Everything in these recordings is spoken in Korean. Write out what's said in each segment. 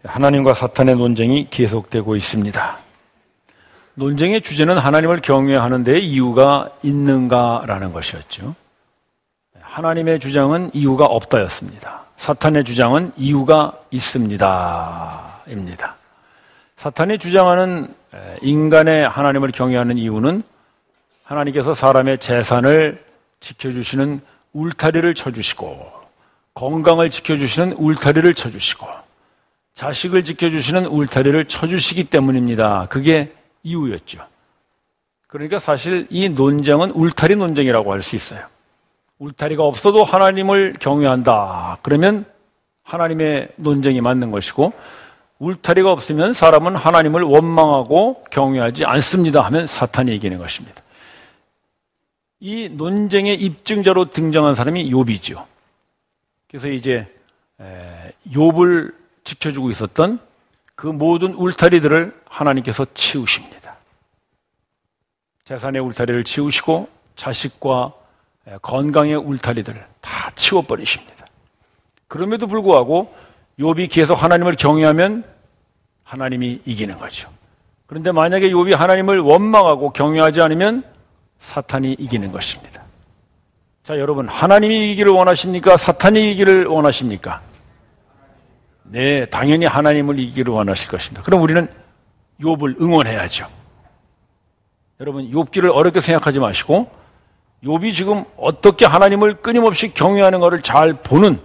하나님과 사탄의 논쟁이 계속되고 있습니다. 논쟁의 주제는 하나님을 경외하는 데 이유가 있는가라는 것이었죠. 하나님의 주장은 이유가 없다였습니다. 사탄의 주장은 이유가 있습니다. 입니다. 사탄이 주장하는 인간의 하나님을 경외하는 이유는 하나님께서 사람의 재산을 지켜주시는 울타리를 쳐주시고, 건강을 지켜주시는 울타리를 쳐주시고, 자식을 지켜주시는 울타리를 쳐주시기 때문입니다. 그게 이유였죠. 그러니까 사실 이 논쟁은 울타리 논쟁이라고 할 수 있어요. 울타리가 없어도 하나님을 경외한다. 그러면 하나님의 논쟁이 맞는 것이고, 울타리가 없으면 사람은 하나님을 원망하고 경외하지 않습니다 하면 사탄이 이기는 것입니다. 이 논쟁의 입증자로 등장한 사람이 욥이죠. 그래서 이제 욥을 지켜주고 있었던 그 모든 울타리들을 하나님께서 치우십니다. 재산의 울타리를 치우시고 자식과 건강의 울타리들을 다 치워버리십니다. 그럼에도 불구하고 욥이 계속 하나님을 경외하면 하나님이 이기는 거죠. 그런데 만약에 욥이 하나님을 원망하고 경외하지 않으면 사탄이 이기는 것입니다. 자, 여러분, 하나님이 이기기를 원하십니까? 사탄이 이기기를 원하십니까? 네, 당연히 하나님을 이기기를 원하실 것입니다. 그럼 우리는 욥을 응원해야죠. 여러분, 욥기를 어렵게 생각하지 마시고 욥이 지금 어떻게 하나님을 끊임없이 경외하는 것을 잘 보는,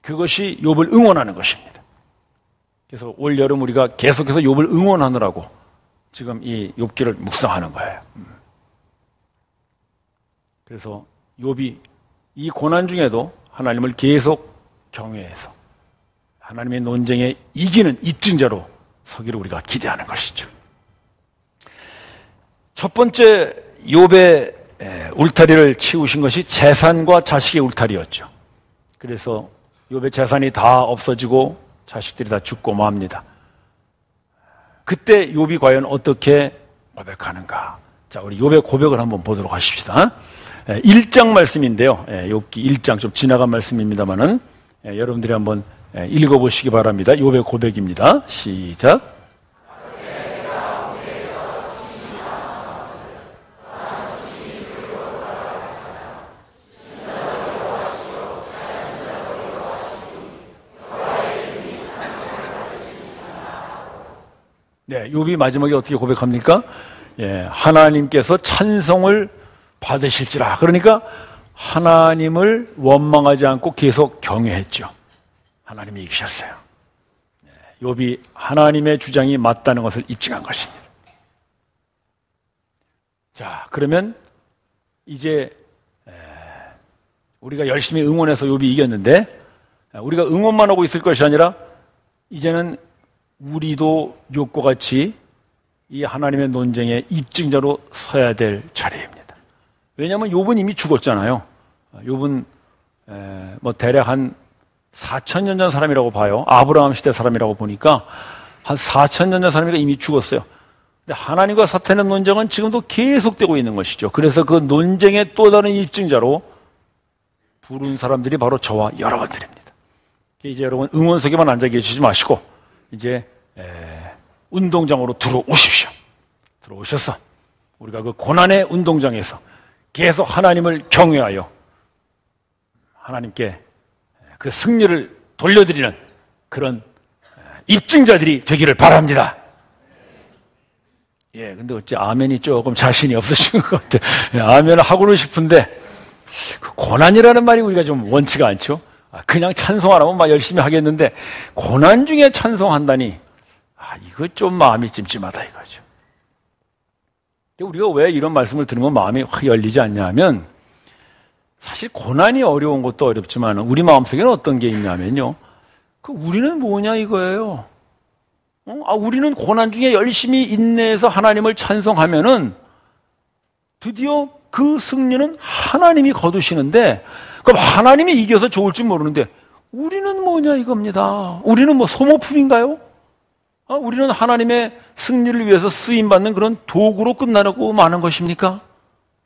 그것이 욥을 응원하는 것입니다. 그래서 올 여름 우리가 계속해서 욥을 응원하느라고 지금 이 욥기를 묵상하는 거예요. 그래서 욥이 이 고난 중에도 하나님을 계속 경외해서 하나님의 논쟁에 이기는 입증자로 서기를 우리가 기대하는 것이죠. 첫 번째 욥의 울타리를 치우신 것이 재산과 자식의 울타리였죠. 그래서 욥의 재산이 다 없어지고 자식들이 다 죽고 맙니다. 그때 욥이 과연 어떻게 고백하는가? 자, 우리 욥의 고백을 한번 보도록 하십시다. 1장 말씀인데요. 욥기 1장 좀 지나간 말씀입니다만은 여러분들이 한번 읽어보시기 바랍니다. 욥의 고백입니다. 시작. 네, 욥이 마지막에 어떻게 고백합니까? 하나님께서 찬송을 받으실지라. 그러니까 하나님을 원망하지 않고 계속 경외했죠. 하나님이 이기셨어요. 욥이 하나님의 주장이 맞다는 것을 입증한 것입니다. 자, 그러면 이제 우리가 열심히 응원해서 욥이 이겼는데, 우리가 응원만 하고 있을 것이 아니라 이제는 우리도 욥과 같이 이 하나님의 논쟁의 입증자로 서야 될 차례입니다. 왜냐하면 욥은 이미 죽었잖아요. 욥은 뭐 대략 한 4,000년 전 사람이라고 봐요. 아브라함 시대 사람이라고 보니까 한 4,000년 전 사람이 이미 죽었어요. 근데 하나님과 사탄의 논쟁은 지금도 계속되고 있는 것이죠. 그래서 그 논쟁의 또 다른 입증자로 부른 사람들이 바로 저와 여러분들입니다. 이제 여러분 응원석에만 앉아 계시지 마시고 이제 운동장으로 들어오십시오. 들어오셔서 우리가 그 고난의 운동장에서 계속 하나님을 경외하여 하나님께 그 승리를 돌려드리는 그런 입증자들이 되기를 바랍니다. 근데 어째 아멘이 조금 자신이 없으신 것 같아요. 아멘을 하고는 싶은데 그 고난이라는 말이 우리가 좀 원치가 않죠. 그냥 찬송하라면 막 열심히 하겠는데 고난 중에 찬송한다니 이거 좀 마음이 찜찜하다 이거죠. 우리가 왜 이런 말씀을 들으면 마음이 확 열리지 않냐 하면 사실 고난이 어려운 것도 어렵지만 우리 마음속에는 어떤 게 있냐면요. 우리는 뭐냐 이거예요. 우리는 고난 중에 열심히 인내해서 하나님을 찬송하면은 드디어 그 승리는 하나님이 거두시는데 그럼 하나님이 이겨서 좋을지 모르는데 우리는 뭐냐 이겁니다. 우리는 뭐 소모품인가요? 우리는 하나님의 승리를 위해서 쓰임받는 그런 도구로 끝나고 마는 것입니까?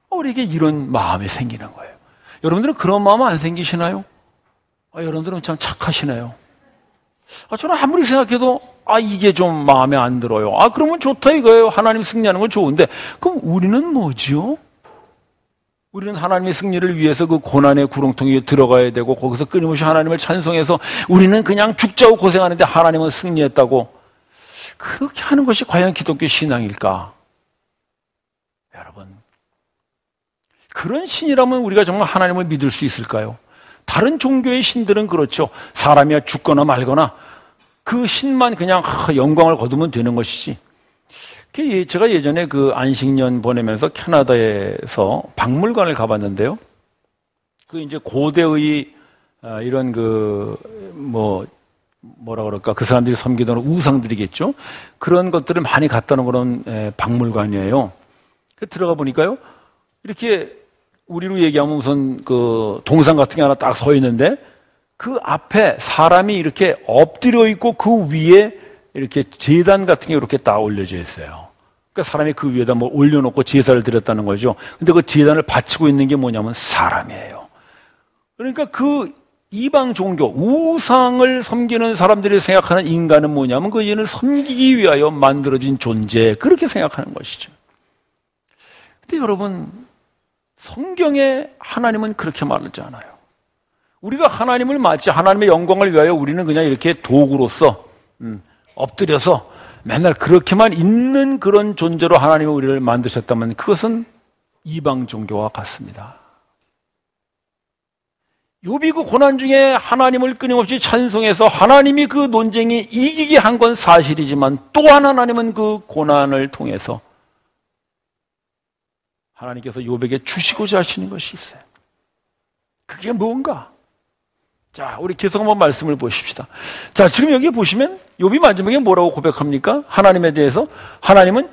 우리에게 이런 마음이 생기는 거예요. 여러분들은 그런 마음 안 생기시나요? 여러분들은 참 착하시네요. 저는 아무리 생각해도 이게 좀 마음에 안 들어요. 그러면 좋다 이거예요. 하나님 승리하는 건 좋은데 그럼 우리는 뭐지요? 우리는 하나님의 승리를 위해서 그 고난의 구렁텅이에 들어가야 되고 거기서 끊임없이 하나님을 찬송해서 우리는 그냥 죽자고 고생하는데 하나님은 승리했다고 그렇게 하는 것이 과연 기독교 신앙일까? 여러분, 그런 신이라면 우리가 정말 하나님을 믿을 수 있을까요? 다른 종교의 신들은 그렇죠. 사람이 죽거나 말거나 그 신만 그냥 영광을 거두면 되는 것이지. 제가 예전에 그 안식년 보내면서 캐나다에서 박물관을 가봤는데요. 그 이제 고대의 이런 뭐라 그럴까 그 사람들이 섬기던 우상들이겠죠. 그런 것들을 많이 갖다 놓은 그런 박물관이에요. 들어가 보니까요. 이렇게 우리로 얘기하면 우선 그 동상 같은 게 하나 딱 서 있는데 그 앞에 사람이 이렇게 엎드려 있고 그 위에 이렇게 제단 같은 게 이렇게 딱 올려져 있어요. 그러니까 사람이 그 위에다 뭐 올려놓고 제사를 드렸다는 거죠. 근데 그 제단을 바치고 있는 게 뭐냐면 사람이에요. 그러니까 그 이방 종교, 우상을 섬기는 사람들이 생각하는 인간은 뭐냐면 그 인을 섬기기 위하여 만들어진 존재, 그렇게 생각하는 것이죠. 근데 여러분, 성경에 하나님은 그렇게 말하지 않아요. 우리가 하나님을 마치 하나님의 영광을 위하여 우리는 그냥 이렇게 도구로서 엎드려서 맨날 그렇게만 있는 그런 존재로 하나님이 우리를 만드셨다면 그것은 이방 종교와 같습니다. 욥이 그 고난 중에 하나님을 끊임없이 찬송해서 하나님이 그 논쟁이 이기게 한 건 사실이지만 또한 하나님은 그 고난을 통해서 하나님께서 욥에게 주시고자 하시는 것이 있어요. 그게 뭔가? 자, 우리 계속 한번 말씀을 보십시다. 자, 지금 여기 보시면 욥이 마지막에 뭐라고 고백합니까? 하나님에 대해서 하나님은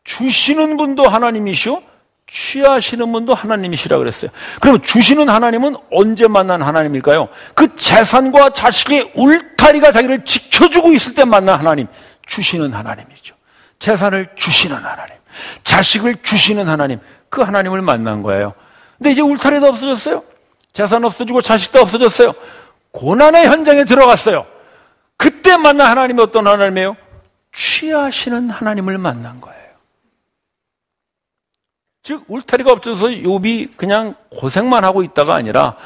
주시는 분도 하나님이시오, 취하시는 분도 하나님이시라 그랬어요. 그럼 주시는 하나님은 언제 만난 하나님일까요? 그 재산과 자식의 울타리가 자기를 지켜주고 있을 때 만난 하나님, 주시는 하나님이죠. 재산을 주시는 하나님, 자식을 주시는 하나님, 그 하나님을 만난 거예요. 근데 이제 울타리도 없어졌어요. 재산 없어지고 자식도 없어졌어요. 고난의 현장에 들어갔어요. 그때 만난 하나님이 어떤 하나님이에요? 취하시는 하나님을 만난 거예요. 즉 울타리가 없어서 욥이 그냥 고생만 하고 있다가 아니라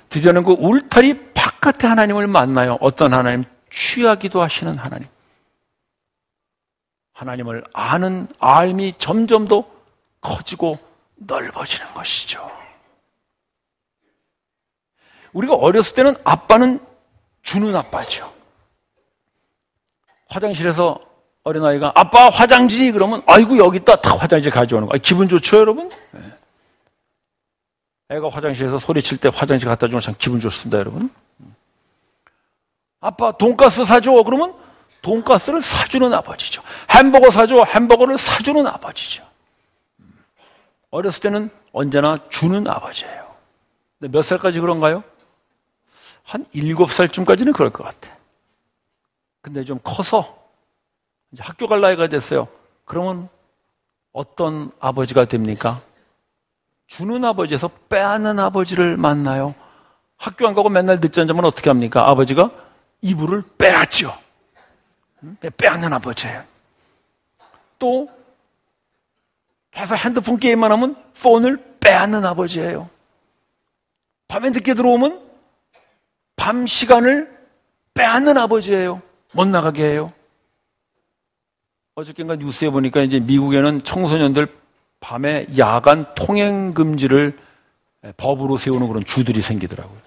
드디어는 그 울타리 바깥에 하나님을 만나요. 어떤 하나님? 취하기도 하시는 하나님. 하나님을 아는 알미 점점 더 커지고 넓어지는 것이죠. 우리가 어렸을 때는 아빠는 주는 아빠죠. 화장실에서 어린아이가 아빠 화장지 그러면 아이고 여기 있다 탁 화장지 가져오는 거. 기분 좋죠 여러분? 네. 애가 화장실에서 소리칠 때 화장지 갖다 주면 참 기분 좋습니다 여러분. 아빠 돈가스 사줘 그러면 돈가스를 사주는 아버지죠. 햄버거 사줘 햄버거를 사주는 아버지죠. 어렸을 때는 언제나 주는 아버지예요. 근데 몇 살까지 그런가요? 한 7살쯤까지는 그럴 것 같아. 근데 좀 커서 이제 학교 갈 나이가 됐어요. 그러면 어떤 아버지가 됩니까? 주는 아버지에서 빼앗는 아버지를 만나요. 학교 안 가고 맨날 늦잠 자면 어떻게 합니까? 아버지가 이불을 빼앗죠. 빼앗는 아버지예요. 또 계속 핸드폰 게임만 하면 폰을 빼앗는 아버지예요. 밤에 늦게 들어오면 밤 시간을 빼앗는 아버지예요. 못 나가게 해요. 어저께인가 뉴스에 보니까 이제 미국에는 청소년들 밤에 야간 통행 금지를 법으로 세우는 그런 주들이 생기더라고요.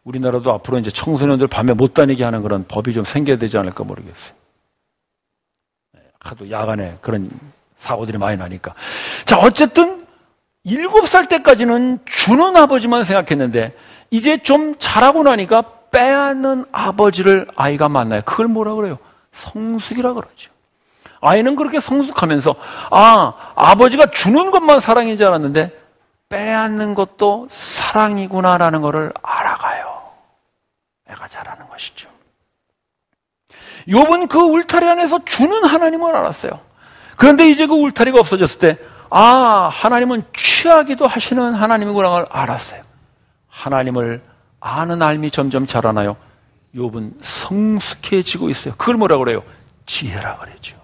우리나라도 앞으로 이제 청소년들 밤에 못 다니게 하는 그런 법이 좀 생겨야 되지 않을까 모르겠어요. 하도 야간에 그런 사고들이 많이 나니까. 자, 어쨌든 7살 때까지는 주는 아버지만 생각했는데 이제 좀 자라고 나니까 빼앗는 아버지를 아이가 만나요. 그걸 뭐라 그래요? 성숙이라 그러죠. 아이는 그렇게 성숙하면서 아버지가 주는 것만 사랑인 줄 알았는데 빼앗는 것도 사랑이구나라는 것을 알아가요. 애가 자라는 것이죠. 욥은 그 울타리 안에서 주는 하나님을 알았어요. 그런데 이제 그 울타리가 없어졌을 때 하나님은 취하기도 하시는 하나님이구나를 알았어요. 하나님을 아는 알미 점점 자라나요. 욥은 성숙해지고 있어요. 그걸 뭐라고 그래요? 지혜라 그러죠.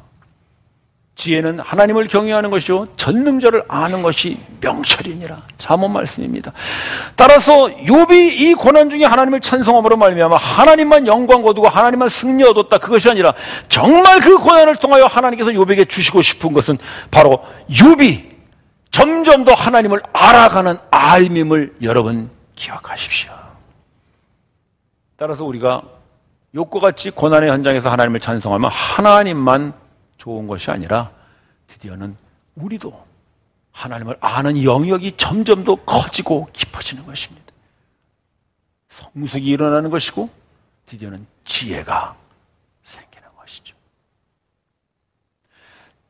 지혜는 하나님을 경외하는 것이요 전능자를 아는 것이 명철이니라. 잠언 말씀입니다. 따라서 욥이 이 고난 중에 하나님을 찬송함으로 말미암아 하나님만 영광 거두고 하나님만 승리 얻었다, 그것이 아니라 정말 그 고난을 통하여 하나님께서 욥에게 주시고 싶은 것은 바로 욥이 점점 더 하나님을 알아가는 알밈을 여러분 기억하십시오. 따라서 우리가 욥과 같이 고난의 현장에서 하나님을 찬송하면 하나님만 좋은 것이 아니라 드디어는 우리도 하나님을 아는 영역이 점점 더 커지고 깊어지는 것입니다. 성숙이 일어나는 것이고 드디어는 지혜가 생기는 것이죠.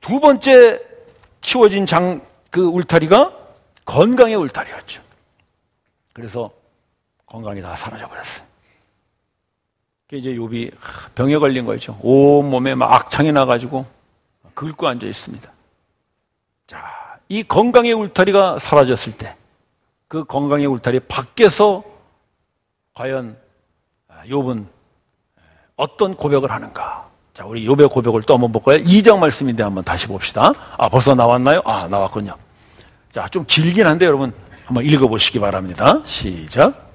두 번째 치워진 그 울타리가 건강의 울타리였죠. 그래서 건강이 다 사라져 버렸어요. 이제 욥이 병에 걸린 거죠. 온 몸에 막 악창이 나가지고 긁고 앉아 있습니다. 자, 이 건강의 울타리가 사라졌을 때, 그 건강의 울타리 밖에서 과연 욥은 어떤 고백을 하는가? 자, 우리 욥의 고백을 또 한번 볼까요? 2장 말씀인데 한번 다시 봅시다. 벌써 나왔나요? 나왔군요. 자, 좀 길긴 한데 여러분 한번 읽어보시기 바랍니다. 시작.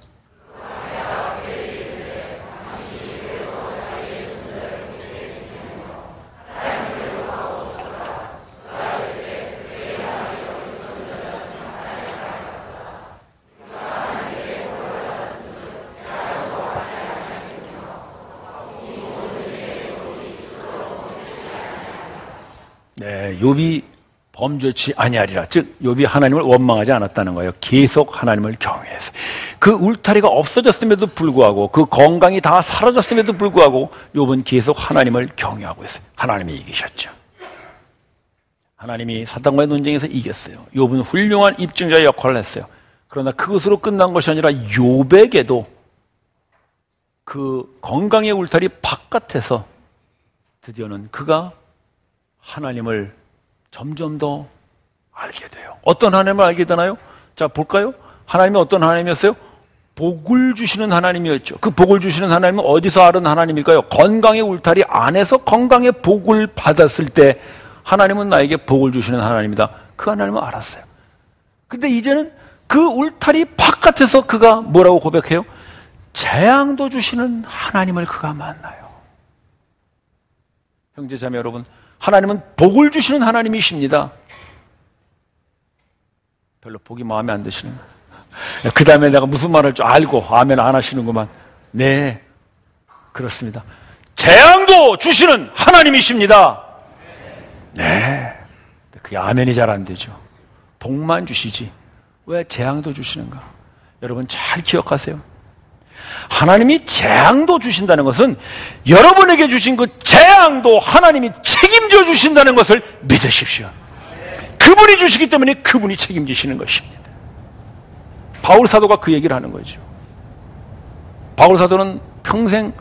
네, 욥이 범죄치 아니하리라. 즉 욥이 하나님을 원망하지 않았다는 거예요. 계속 하나님을 경외해서. 그 울타리가 없어졌음에도 불구하고, 그 건강이 다 사라졌음에도 불구하고 욥은 계속 하나님을 경외하고 있어요. 하나님이 이기셨죠. 하나님이 사탄과의 논쟁에서 이겼어요. 욥은 훌륭한 입증자의 역할을 했어요. 그러나 그것으로 끝난 것이 아니라 욥에게도 그 건강의 울타리 바깥에서 드디어는 그가 하나님을 점점 더 알게 돼요. 어떤 하나님을 알게 되나요? 자, 볼까요? 하나님이 어떤 하나님이었어요? 복을 주시는 하나님이었죠. 그 복을 주시는 하나님은 어디서 아는 하나님일까요? 건강의 울타리 안에서 건강의 복을 받았을 때 하나님은 나에게 복을 주시는 하나님이다. 그 하나님을 알았어요. 근데 이제는 그 울타리 바깥에서 그가 뭐라고 고백해요? 재앙도 주시는 하나님을 그가 만나요. 형제자매 여러분, 하나님은 복을 주시는 하나님이십니다. 별로 복이 마음에 안 드시는 거예요. 그 다음에 내가 무슨 말할 줄 알고 아멘 안 하시는구만. 네, 그렇습니다. 재앙도 주시는 하나님이십니다. 네, 그게 아멘이 잘 안 되죠. 복만 주시지 왜 재앙도 주시는가? 여러분 잘 기억하세요. 하나님이 재앙도 주신다는 것은 여러분에게 주신 그 재앙도 하나님이 책임져 주신다는 것을 믿으십시오. 그분이 주시기 때문에 그분이 책임지시는 것입니다. 바울 사도가 그 얘기를 하는 거죠. 바울 사도는 평생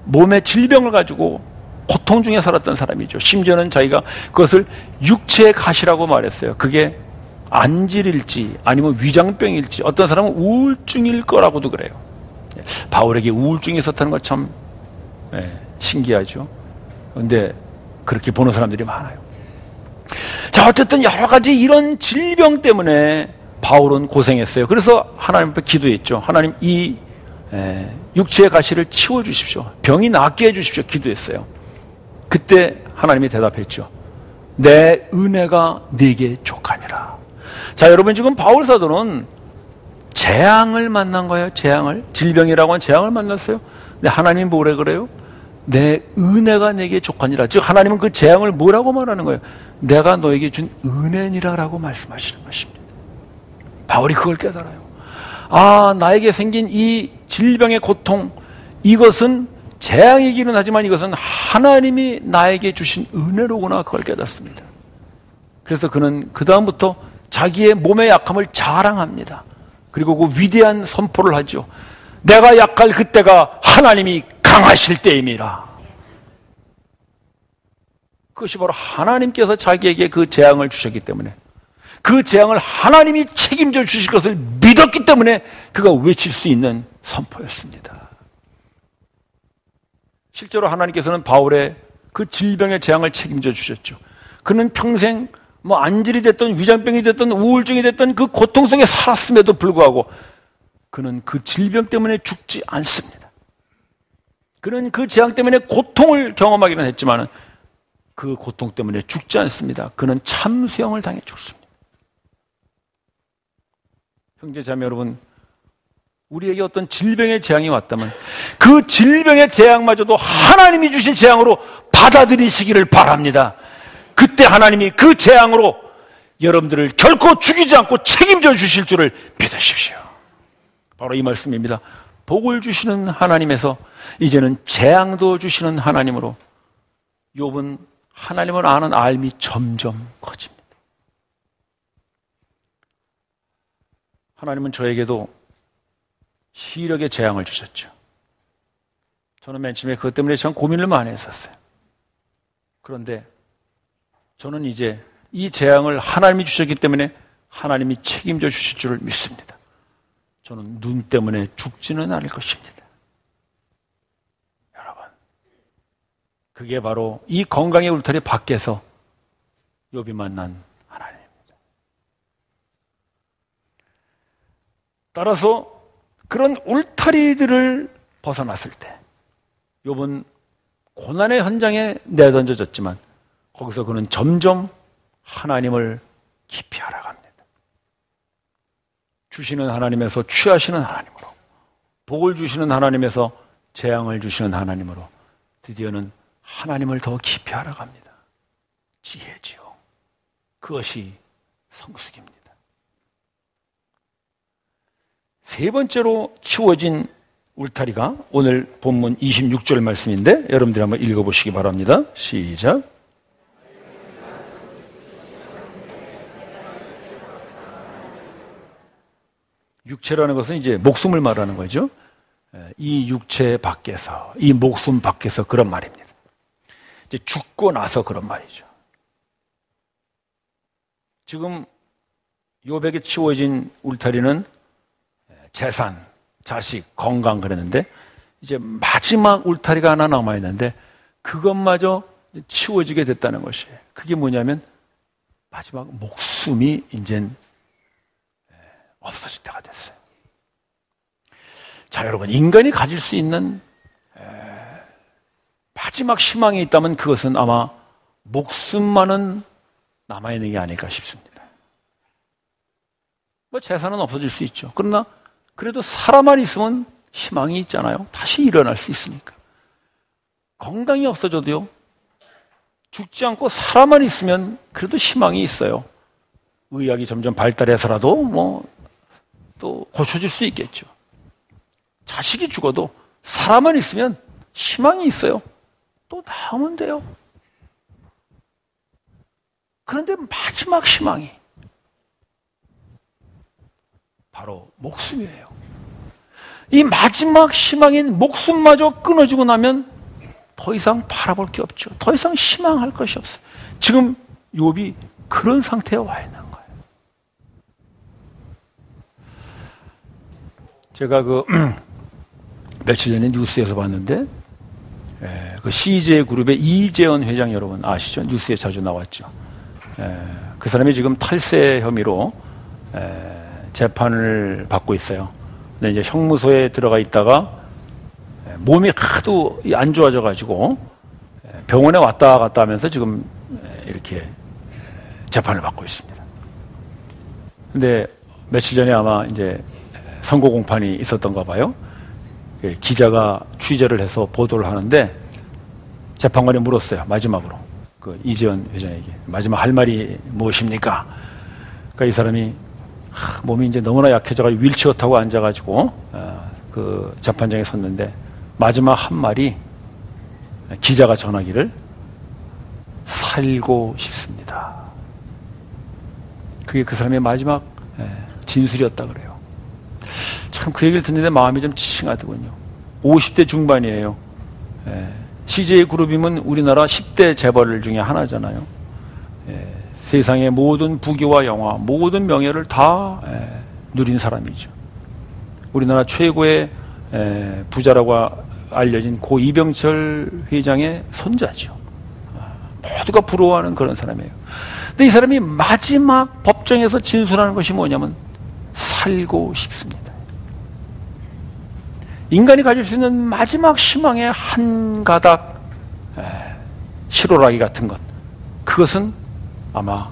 몸의 질병을 가지고 고통 중에 살았던 사람이죠. 심지어는 자기가 그것을 육체의 가시라고 말했어요. 그게 안질일지 아니면 위장병일지, 어떤 사람은 우울증일 거라고도 그래요. 바울에게 우울증이 있었다는 것 참 신기하죠. 그런데 그렇게 보는 사람들이 많아요. 자, 어쨌든 여러 가지 이런 질병 때문에 바울은 고생했어요. 그래서 하나님 앞에 기도했죠. 하나님 이 육체의 가시를 치워주십시오. 병이 낫게 해주십시오. 기도했어요. 그때 하나님이 대답했죠. 내 은혜가 네게 족하니라. 자, 여러분 지금 바울 사도는 재앙을 만난 거예요. 재앙을. 질병이라고 하는 재앙을 만났어요. 근데 하나님이 뭐래 그래요? 내 은혜가 내게 족하니라. 즉 하나님은 그 재앙을 뭐라고 말하는 거예요? 내가 너에게 준 은혜니라라고 말씀하시는 것입니다. 바울이 그걸 깨달아요. 나에게 생긴 이 질병의 고통, 이것은 재앙이기는 하지만 이것은 하나님이 나에게 주신 은혜로구나, 그걸 깨닫습니다. 그래서 그는 그 다음부터 자기의 몸의 약함을 자랑합니다. 그리고 그 위대한 선포를 하죠. 내가 약할 그때가 하나님이 강하실 때임이라. 그것이 바로 하나님께서 자기에게 그 재앙을 주셨기 때문에, 그 재앙을 하나님이 책임져 주실 것을 믿었기 때문에 그가 외칠 수 있는 선포였습니다. 실제로 하나님께서는 바울의 그 질병의 재앙을 책임져 주셨죠. 그는 평생 뭐 안질이 됐던 위장병이 됐던 우울증이 됐던 그 고통 속에 살았음에도 불구하고 그는 그 질병 때문에 죽지 않습니다. 그는 그 재앙 때문에 고통을 경험하기는 했지만 그 고통 때문에 죽지 않습니다. 그는 참수형을 당해 죽습니다. 형제 자매 여러분, 우리에게 어떤 질병의 재앙이 왔다면 그 질병의 재앙마저도 하나님이 주신 재앙으로 받아들이시기를 바랍니다. 그때 하나님이 그 재앙으로 여러분들을 결코 죽이지 않고 책임져 주실 줄을 믿으십시오. 바로 이 말씀입니다. 복을 주시는 하나님에서 이제는 재앙도 주시는 하나님으로 욥은 하나님을 아는 알미 점점 커집니다. 하나님은 저에게도 시력의 재앙을 주셨죠. 저는 맨 처음에 그것 때문에 참 고민을 많이 했었어요. 그런데 저는 이제 이 재앙을 하나님이 주셨기 때문에 하나님이 책임져 주실 줄을 믿습니다. 저는 눈 때문에 죽지는 않을 것입니다. 여러분, 그게 바로 이 건강의 울타리 밖에서 욥이 만난 하나님입니다. 따라서 그런 울타리들을 벗어났을 때 욥은 고난의 현장에 내던져졌지만 거기서 그는 점점 하나님을 깊이 알아갑니다. 주시는 하나님에서 취하시는 하나님으로, 복을 주시는 하나님에서 재앙을 주시는 하나님으로 드디어는 하나님을 더 깊이 알아갑니다. 지혜지요. 그것이 성숙입니다. 세 번째로 치워진 울타리가 오늘 본문 26절 말씀인데 여러분들이 한번 읽어보시기 바랍니다. 시작. 육체라는 것은 이제 목숨을 말하는 거죠. 이 육체 밖에서, 이 목숨 밖에서 그런 말입니다. 이제 죽고 나서 그런 말이죠. 지금 욥에게 치워진 울타리는 재산, 자식, 건강 그랬는데 이제 마지막 울타리가 하나 남아있는데 그것마저 치워지게 됐다는 것이에요. 그게 뭐냐면 마지막 목숨이 이젠 없어질 때가 됐어요. 자, 여러분, 인간이 가질 수 있는 마지막 희망이 있다면 그것은 아마 목숨만은 남아있는 게 아닐까 싶습니다. 뭐 재산은 없어질 수 있죠. 그러나 그래도 사람만 있으면 희망이 있잖아요. 다시 일어날 수 있으니까. 건강이 없어져도요, 죽지 않고 사람만 있으면 그래도 희망이 있어요. 의학이 점점 발달해서라도 또 고쳐질 수 있겠죠. 자식이 죽어도 사람만 있으면 희망이 있어요. 또 나오면 돼요. 그런데 마지막 희망이 바로 목숨이에요. 이 마지막 희망인 목숨마저 끊어지고 나면 더 이상 바라볼 게 없죠. 더 이상 희망할 것이 없어요. 지금 욥이 그런 상태에 와 있는 거예요. 제가 며칠 전에 뉴스에서 봤는데 그 CJ 그룹의 이재현 회장 여러분 아시죠? 뉴스에 자주 나왔죠. 그 사람이 지금 탈세 혐의로 재판을 받고 있어요. 근데 이제 형무소에 들어가 있다가 몸이 하도 안 좋아져 가지고 병원에 왔다 갔다 하면서 지금 이렇게 재판을 받고 있습니다. 근데 며칠 전에 아마 이제 선고 공판이 있었던가 봐요. 기자가 취재를 해서 보도를 하는데 재판관이 물었어요. 마지막으로 그 이재현 회장에게 마지막 할 말이 무엇입니까? 그러니까 이 사람이 몸이 이제 너무나 약해져가지고 휠체어 타고 앉아가지고 그 재판장에 섰는데 마지막 한 말이 기자가 전하기를 살고 싶습니다. 그게 그 사람의 마지막 진술이었다 그래요. 참 그 얘기를 듣는데 마음이 좀 칭하더군요. 50대 중반이에요. CJ 그룹이면 우리나라 10대 재벌 중에 하나잖아요. 세상의 모든 부귀와 영화, 모든 명예를 다 누린 사람이죠. 우리나라 최고의 부자라고 알려진 고 이병철 회장의 손자죠. 모두가 부러워하는 그런 사람이에요. 근데 이 사람이 마지막 법정에서 진술하는 것이 뭐냐면 살고 싶습니다. 인간이 가질 수 있는 마지막 희망의 한 가닥 시로라기 같은 것, 그것은 아마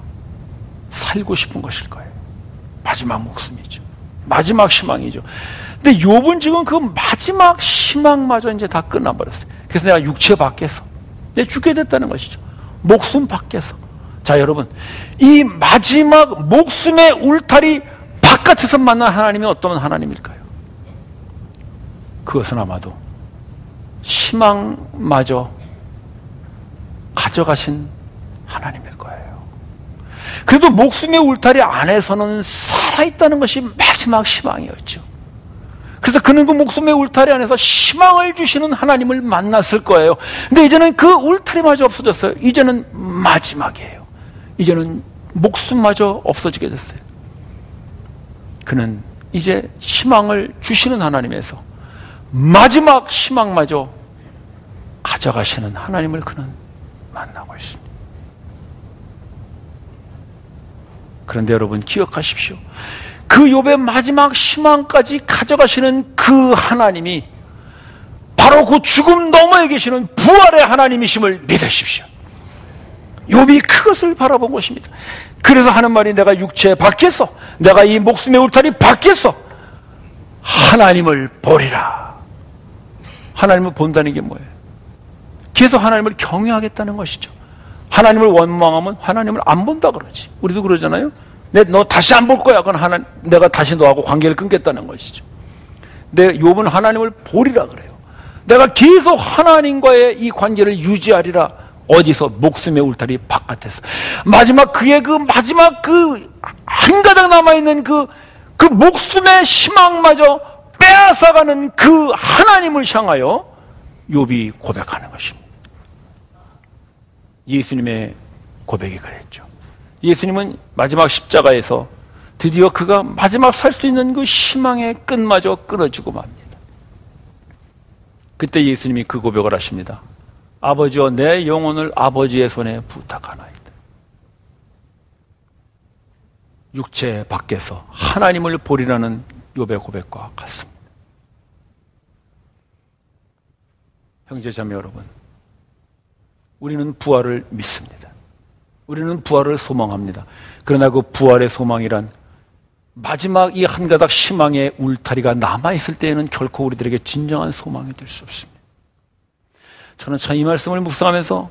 살고 싶은 것일 거예요. 마지막 목숨이죠. 마지막 희망이죠. 근데 욥은 지금 그 마지막 희망마저 이제 다 끝나버렸어요. 그래서 내가 육체 밖에서 내가 죽게 됐다는 것이죠. 목숨 밖에서. 자, 여러분, 이 마지막 목숨의 울타리 바깥에서 만난 하나님이 어떤 하나님일까요? 그것은 아마도 희망마저 가져가신 하나님일 거예요. 그래도 목숨의 울타리 안에서는 살아있다는 것이 마지막 희망이었죠. 그래서 그는 그 목숨의 울타리 안에서 희망을 주시는 하나님을 만났을 거예요. 근데 이제는 그 울타리마저 없어졌어요. 이제는 마지막이에요. 이제는 목숨마저 없어지게 됐어요. 그는 이제 희망을 주시는 하나님에서 마지막 희망마저 가져가시는 하나님을 그는 만나고 있습니다. 그런데 여러분 기억하십시오. 그 욥의 마지막 희망까지 가져가시는 그 하나님이 바로 그 죽음 너머에 계시는 부활의 하나님이심을 믿으십시오. 욥이 그것을 바라본 것입니다. 그래서 하는 말이 내가 육체 밖에서, 내가 이 목숨의 울타리 밖에서 하나님을 보리라. 하나님을 본다는 게 뭐예요? 계속 하나님을 경외하겠다는 것이죠. 하나님을 원망하면 하나님을 안 본다 그러지. 우리도 그러잖아요. 너 다시 안 볼 거야. 그건 내가 다시 너하고 관계를 끊겠다는 것이죠. 근데 욥은 하나님을 보리라 그래요. 내가 계속 하나님과의 이 관계를 유지하리라. 어디서? 목숨의 울타리 바깥에서. 마지막 그의 그 마지막 그 한 가닥 남아있는 그 목숨의 희망마저 빼앗아가는 그 하나님을 향하여 욥이 고백하는 것입니다. 예수님의 고백이 그랬죠. 예수님은 마지막 십자가에서 드디어 그가 마지막 살 수 있는 그 희망의 끈마저 끊어주고 맙니다. 그때 예수님이 그 고백을 하십니다. 아버지여, 내 영혼을 아버지의 손에 부탁하나이다. 육체 밖에서 하나님을 보리라는 욥의 고백과 같습니다. 형제자매 여러분, 우리는 부활을 믿습니다. 우리는 부활을 소망합니다. 그러나 그 부활의 소망이란 마지막 이 한 가닥 희망의 울타리가 남아있을 때에는 결코 우리들에게 진정한 소망이 될 수 없습니다. 저는 참 이 말씀을 묵상하면서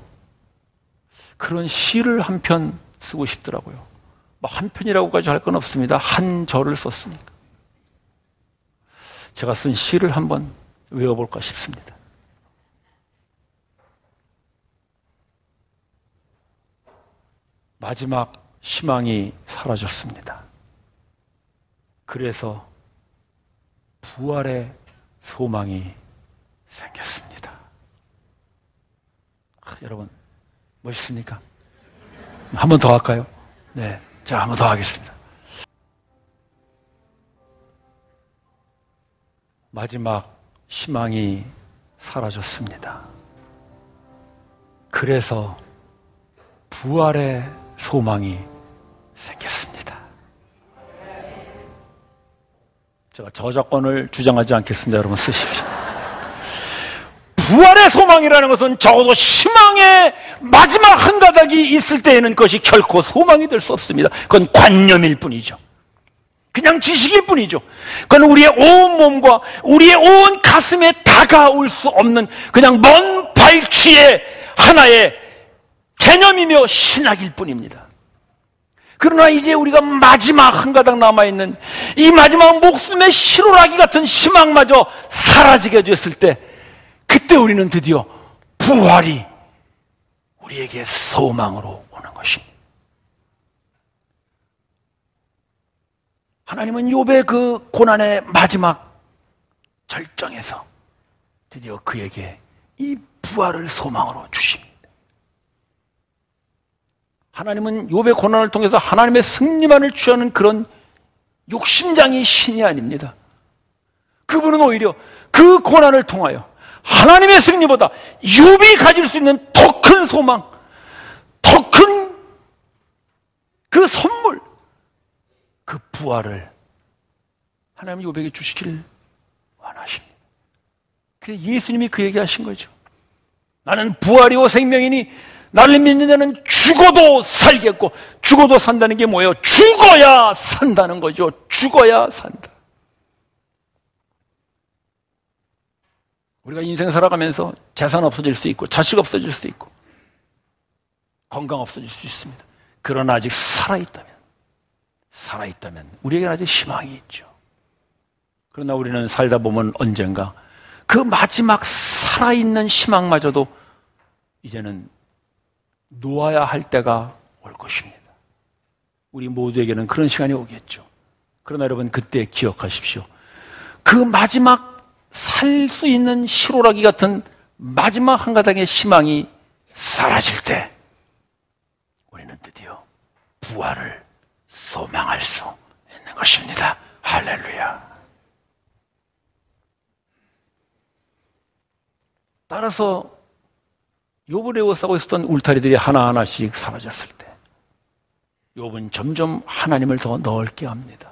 그런 시를 한 편 쓰고 싶더라고요. 한 편이라고까지 할 건 없습니다. 한 절을 썼으니까. 제가 쓴 시를 한번 외워볼까 싶습니다. 마지막 희망이 사라졌습니다. 그래서 부활의 소망이 생겼습니다. 여러분 멋있습니까? 한 번 더 할까요? 네, 자, 한 번 더 하겠습니다. 마지막 희망이 사라졌습니다. 그래서 부활의 소망이 생겼습니다. 제가 저작권을 주장하지 않겠습니다. 여러분 쓰십시오. 부활의 소망이라는 것은 적어도 희망의 마지막 한 가닥이 있을 때에는 그것이 결코 소망이 될 수 없습니다. 그건 관념일 뿐이죠. 그냥 지식일 뿐이죠. 그건 우리의 온 몸과 우리의 온 가슴에 다가올 수 없는 그냥 먼 발치의 하나의 개념이며 신학일 뿐입니다. 그러나 이제 우리가 마지막 한 가닥 남아있는 이 마지막 목숨의 시로라기 같은 희망마저 사라지게 됐을 때, 그때 우리는 드디어 부활이 우리에게 소망으로 오는 것입니다. 하나님은 욥의 그 고난의 마지막 절정에서 드디어 그에게 이 부활을 소망으로 주십니다. 하나님은 욥의 고난을 통해서 하나님의 승리만을 취하는 그런 욕심장이 신이 아닙니다. 그분은 오히려 그 고난을 통하여 하나님의 승리보다 욥이 가질 수 있는 더 큰 소망, 더 큰 그 선물, 그 부활을 하나님 욥에게 주시기를 원하십니다. 그래서 예수님이 그 얘기하신 거죠. 나는 부활이요 생명이니 나를 믿는 자는 죽어도 살겠고, 죽어도 산다는 게 뭐예요? 죽어야 산다는 거죠. 죽어야 산다. 우리가 인생 살아가면서 재산 없어질 수 있고, 자식 없어질 수 있고, 건강 없어질 수 있습니다. 그러나 아직 살아있다면 우리에게는 아직 희망이 있죠. 그러나 우리는 살다 보면 언젠가 그 마지막 살아있는 희망마저도 이제는 놓아야 할 때가 올 것입니다. 우리 모두에게는 그런 시간이 오겠죠. 그러나 여러분, 그때 기억하십시오. 그 마지막 살 수 있는 실오라기 같은 마지막 한 가닥의 희망이 사라질 때 우리는 드디어 부활을 소망할 수 있는 것입니다. 할렐루야. 따라서 욥을 에워싸고 있었던 울타리들이 하나하나씩 사라졌을 때 욥은 점점 하나님을 더 넓게 합니다.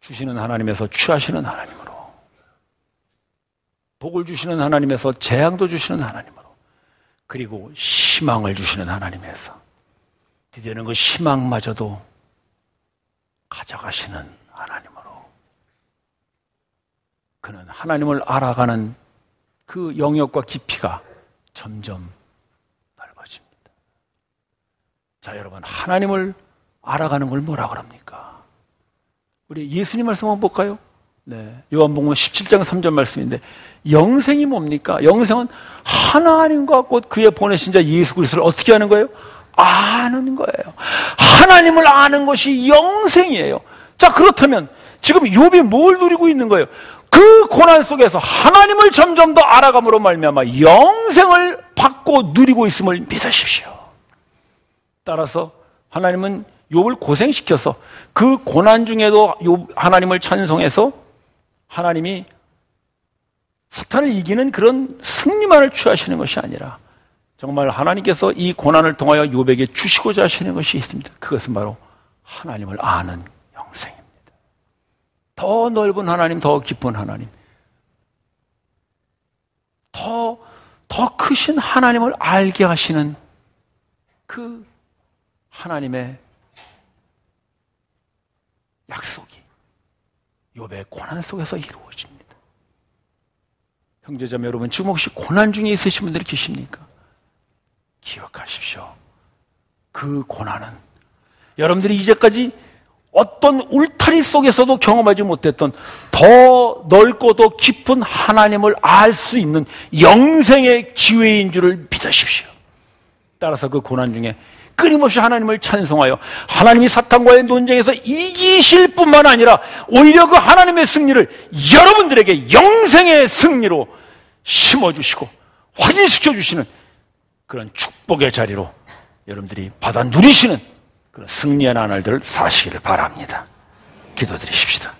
주시는 하나님에서 취하시는 하나님으로, 복을 주시는 하나님에서 재앙도 주시는 하나님으로, 그리고 희망을 주시는 하나님에서 드디어는 그 희망마저도 가져가시는 하나님으로, 그는 하나님을 알아가는 그 영역과 깊이가 점점 넓어집니다. 자, 여러분, 하나님을 알아가는 걸 뭐라 그럽니까? 우리 예수님 말씀 한번 볼까요? 네, 요한복음 17장 3절 말씀인데, 영생이 뭡니까? 영생은 하나님과 곧 그의 보내신 자 예수 그리스도를 어떻게 하는 거예요? 아는 거예요. 하나님을 아는 것이 영생이에요. 자, 그렇다면 지금 욥이 뭘 누리고 있는 거예요? 그 고난 속에서 하나님을 점점 더 알아감으로 말미암아 영생을 받고 누리고 있음을 믿으십시오. 따라서 하나님은 욥을 고생시켜서 그 고난 중에도 하나님을 찬송해서 하나님이 사탄을 이기는 그런 승리만을 취하시는 것이 아니라 정말 하나님께서 이 고난을 통하여 욥에게 주시고자 하시는 것이 있습니다. 그것은 바로 하나님을 아는 영생입니다. 더 넓은 하나님, 더 깊은 하나님, 더 크신 하나님을 알게 하시는 그 하나님의 약속이 욥의 고난 속에서 이루어집니다. 형제자매 여러분, 지금 혹시 고난 중에 있으신 분들이 계십니까? 기억하십시오. 그 고난은 여러분들이 이제까지 어떤 울타리 속에서도 경험하지 못했던 더 넓고 더 깊은 하나님을 알 수 있는 영생의 기회인 줄을 믿으십시오. 따라서 그 고난 중에 끊임없이 하나님을 찬송하여 하나님이 사탄과의 논쟁에서 이기실 뿐만 아니라 오히려 그 하나님의 승리를 여러분들에게 영생의 승리로 심어주시고 확인시켜 주시는 그런 축복의 자리로 여러분들이 받아 누리시는 그런 승리의 나날들을 사시기를 바랍니다. 기도드리십시다.